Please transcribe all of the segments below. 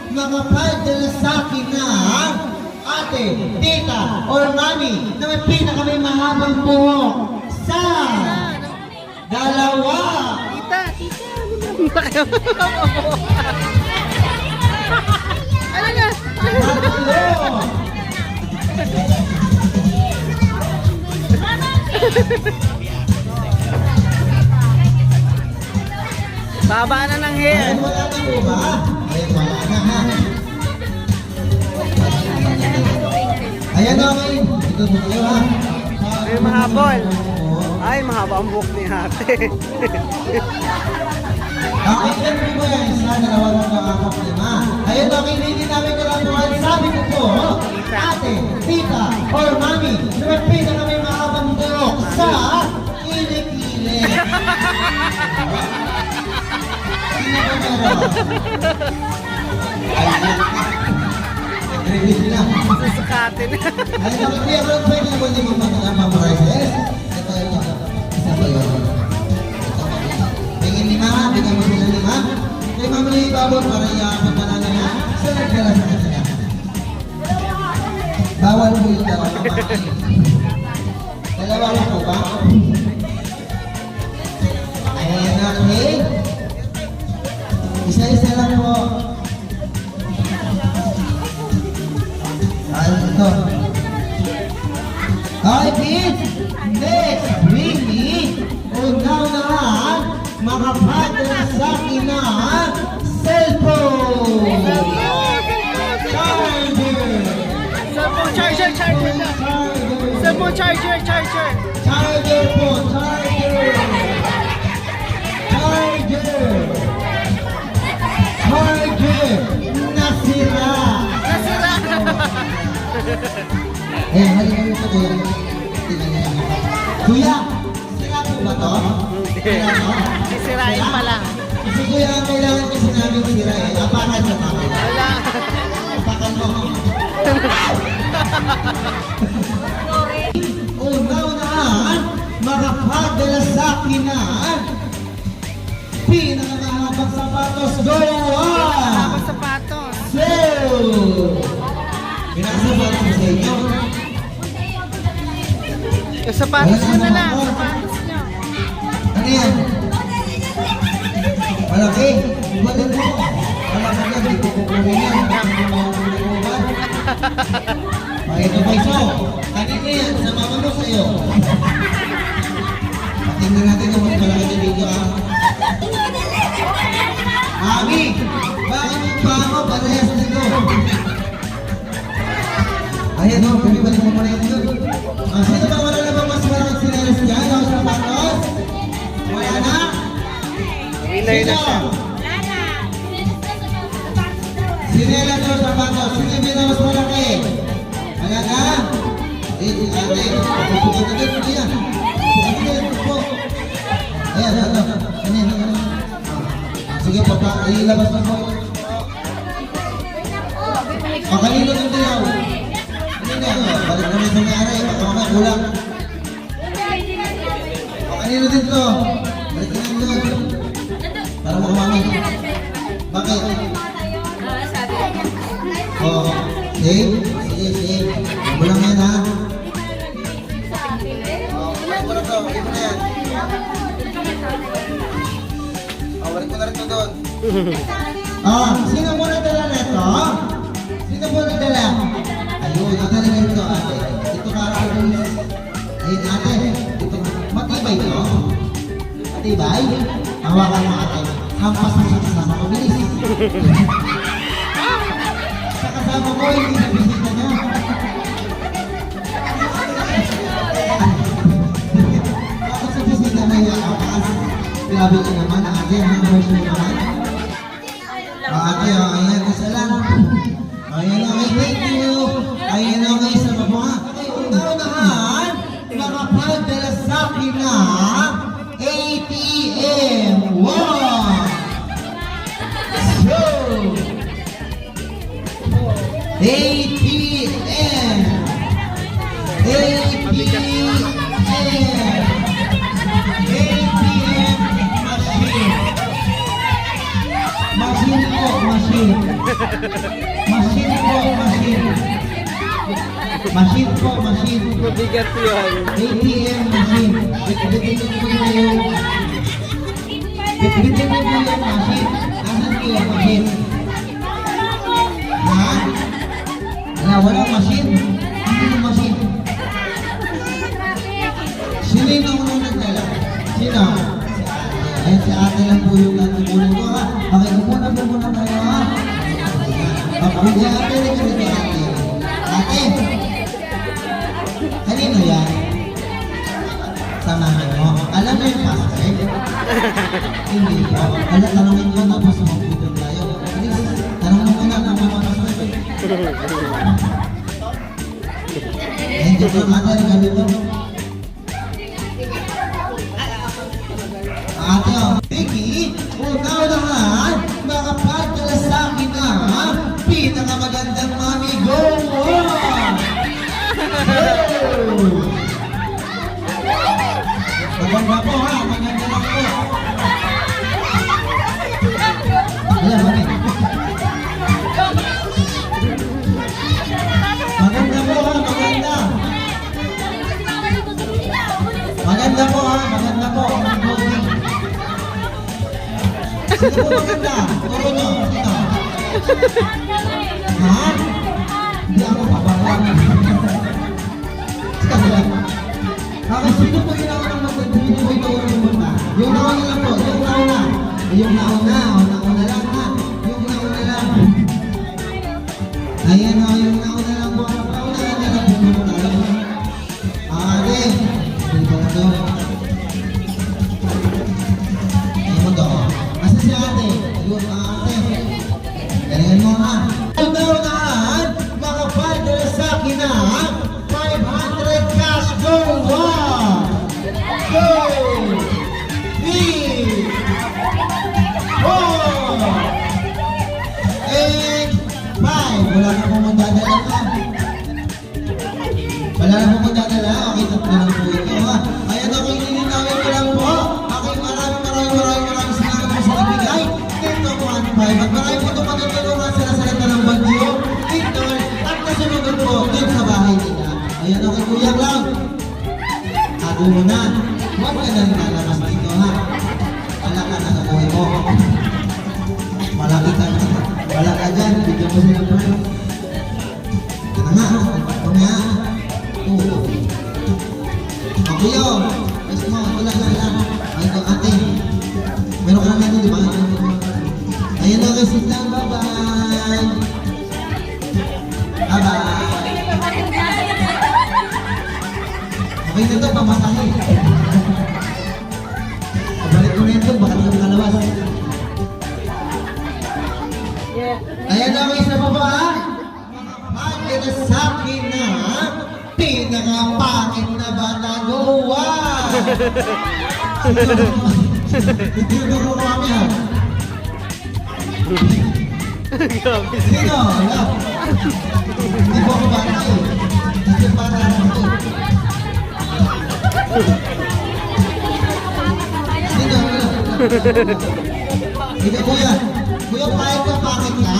makapadala sa akin na ate, tita, or mami na may may mahabang buhok sa dalawa. Tita, tita. Ano na? Tatlo. Baba na ng hair. Ay, wala na po ba? Ay, wala na ha. Ayan, okay. Ito po kayo ha. Ay, mahabol. Ay, mahaba ang buhok ni ate. Okay, yan po yan. Isa, dalawa, tatlo, apat, lima. Ayan, okay. Hindi namin kalabuhan. Sabi ko po, ate, tita, or mami, lumapit na kami mahabang buhok sa kilikili. Sino ba meron? Nag-review sila. Susukatin. Ay, dapat kaya ko pwede na hindi mo memorize. Ito, isa pa yun. Bigyan lima, bigyan mo sila lima. Kaya mamuli ibabot para iapot na lang na sa nagdala sa kanila. Bawal po yung dalawa. Dalawa lang po ba? Ayan, okay. Isa-isa lang po. Ayun ito. Okay, kids. Next, bring me. Una-unahan, makapadala sa akin na cellphone. Charger. Cellphone charger na. Cellphone charger. Charger po, charger. Nasira. Eh, halika dito kuya. Kuya, sira po ba to? Sira to? Sisirain pa lang. Kasi kuya, ang kailangan kasi namin sira eh. Apakan mo, apakan. Wala. Apakan mo. Una-unahan, makapadala sa akin na pinakamahabang sapatos. Go on! Habang sapatos. So, pinakasapatos ko sa inyo. Yung sapatos nyo na lang. Sapatos nyo. Ano yan? Malaki? Ibalit mo. Malaki yan, di ko kukunin yan. Ito pa iso. Kanina yan, sa mama mo sa'yo. Patingnan natin kung mas malaki na video ha. Mami, bakit yung paa mo parehas nito? Ayan o, pabibalik mo muna yun. Sino ba wala na ba mas malaki sinelas dyan? O sapatos? Wala na? Winner na siya. Sinelas o sapatos? Sino yung mas malaki? Wala na? Ate, pagpupunta ka dito yan. Ayan, ano? Sige po, ilabas na po. Kanino ng diyaw? Kanino? Balik kami sa may-ari. Baka mamaya kulang. Kanino din to? Balik kami doon. Para makamami. Bakit? Oo. Sige? Sige. Kulang yan ha. Balik mo na to. Balik mo na yan. Balik mo na rin to doon. Sino mo nadala neto? Sino mo nadala? Ayun, nadala nito ate. Ito karang ayun ate. Ito, matibay to. Matibay? Hawakan mo ate. Hampas mo sa kasama ko. Bilis. Sa kasama ko, hindi sa bisita niya. Bakit sa bisita na yung akas? Grabe ka naman, ate. Ang version naman. Ate, ayan, isa lang. Ayan, okay, thank you. Ayan, okay, isa pa po ha. Una-unahan, makapadala sa akin na ATM. Wow! So, ATM. ATM machine. Machine po, machine. Machine po, machine. Machine po, machine. Mabigat yun. ATM machine. Bitbitin po na yung... Bitbitin po yung machine. Asan po yung machine? Ha? Walang machine. Ano yung machine? Sino yung naunang nagdala? Sino? Si ate. Ayan, si ate lang po yung natutulong ko ha. Okay, muna tayo ha. Okay, si ate, nagsabi ko ate. Ate! Kanino yan? Sa mami mo. Alam mo yung password? Hindi po. Tanongin ko tapos mag-video tayo. Tanongin mo na kung ano password. Eh, dito ate, ganito. Ate, Vicky, una-unahan, makapagdala sa akin na pinakamagandang mami go! Maganda po ha, maganda lang po. Ayan, mami. Maganda po ha, maganda. Maganda po ha, maganda po. Sino po maganda? Turo nyo, sino? Ha? Hindi ako papawag. Bakit sino po yung naunang maganda? Sino po ituro nyo muna? Yung nauna lang po, yung nauna. Yung nauna lang ha. Yung nauna lang. Ayan o, yung nauna lang po. Nauna lang po tayo. Ate, dito mo to. Dito mo to. Asa si ate? Ayun, ate. Galingan mo ha. Una-unahan, makapagdala sa akin na 500 cash go! 1, 2, 3, 4, and 5. Wala na pong magdadala ha. Wala na pong magdadala. Okay, tatlo lang po ito ha. Ayan ako, ininawin ko lang po. Okay, maraming salamat po sa nagbigay. Ito po ang 5. At maraming po ito matutulungan sila sa lata ng bagyo. Ito, at nasunugan po dito sa bahay nila. Ayan ako, Kuya Cloud. Ako muna. Huwag ka na lalabas dito ha. Wala ka na sa buhay mo. Malaki ka na. Wala ka dyan. Bigyan mo sila po. Ito na nga. Ito na nga. Oo. Kuya, guys mo, wala ka lang. Ay, ito ate. Meron ka naman di ba? Ayan na guys, lang. Bye-bye. Bye-bye. Okay na ito, pamatahin. Pabalik ko na ito, baka ito kalabas. Ayan na guys, na baba ha? Makapagdala sa akin na pinakapangit na batagawa. Sino ko kami ha? Sino? Wala. Hindi po ako bata eh. Kasi bata naman ito. Sino? Ikaw kuya. Kuya, pahit ka pangit ka?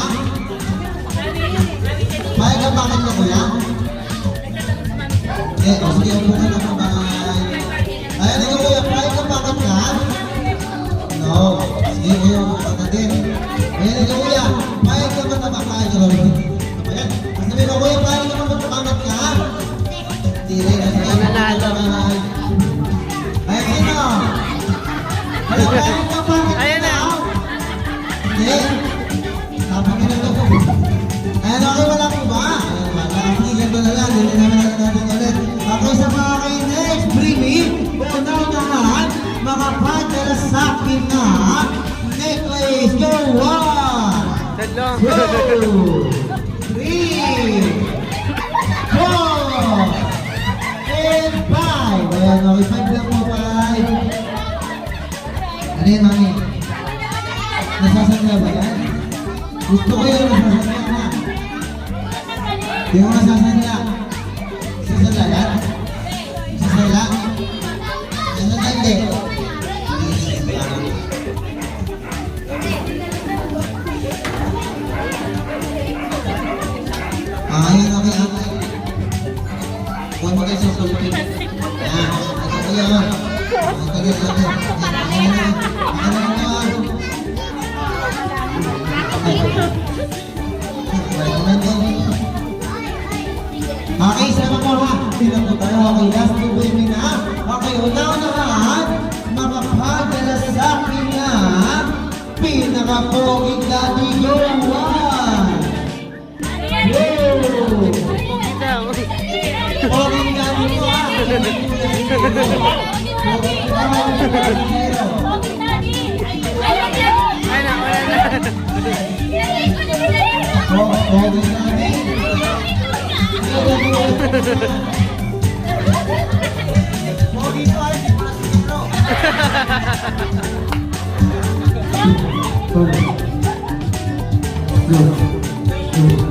Pahit ka pangit ka kuya? O sige, upo ka na pa. Bye. Ayan, ikaw kuya, pahit ka pangit ka? No. Sige kuya, upo ka na din. Ayan, ikaw kuya, pahit ka mataba ka? Ayan. Sabi ko kuya, pahit ka mataba ka? Hindi rin. Nanalo. Ayan, sino? Ayan, pahit ka pangit ka? Ayan na. Hindi. Tapos na ito po. Ayan, okay, wala po ba? Ayan, wala. Sige, ganito na lang. Hindi naman natin ulit. Okay, sa mga kay next briefing, una-unahan, makapagdala sa akin na necklace. Go! 1, Tatlo. 2, 3, 4, and 5. Ayan, okay, 5 lang po, 5. Ano yun, mami? Nasasangla ba yan? Gusto ko yun, nasasangla na. Yung nasasangla. Sasangla yan? Sasangla? Sasangla hindi. Ayan, okay, okay. Huwag mo kayo sa sulpin. Yan. Ito ko yun. Ito yun, ito yun. Ayan na. Ayan na yun. Okay, sama po ha. Sino po tayo? Okay, last two women na. Okay, una-unahan, makapadala sa akin na pinaka-poging daddy go. One. Two. Poging daddy mo ha. Poging daddy. Ay na, wala na. Poging daddy. Pogi party para sa bro. Go. Go. Go.